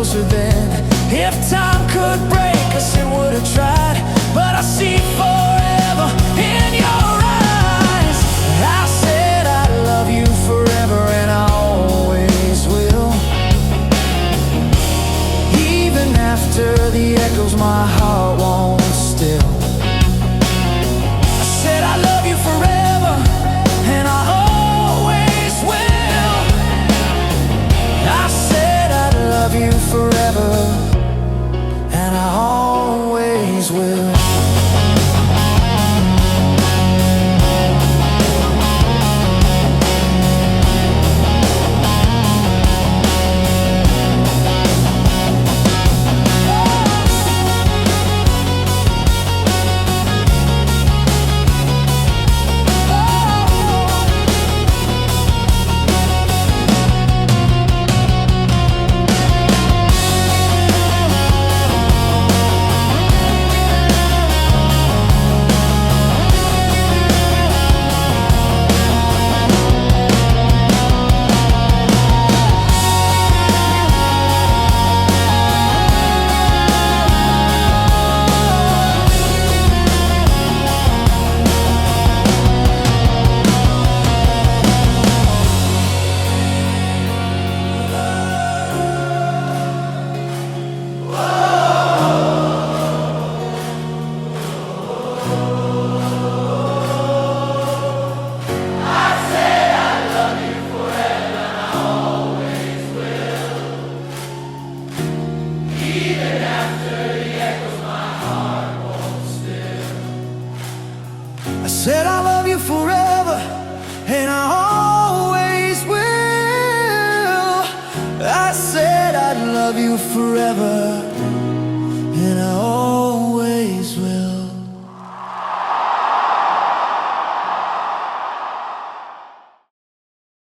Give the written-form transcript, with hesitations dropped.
closer then. If time could break us, it would have tried. But I see forever in your eyes. I said I love you forever, and I always will. Even after the echoes my heart won't still. I said I love you forever, and I always will. I said I'd love you forever, and I always will. I said I love you forever, and I always will. I said I'd love you forever.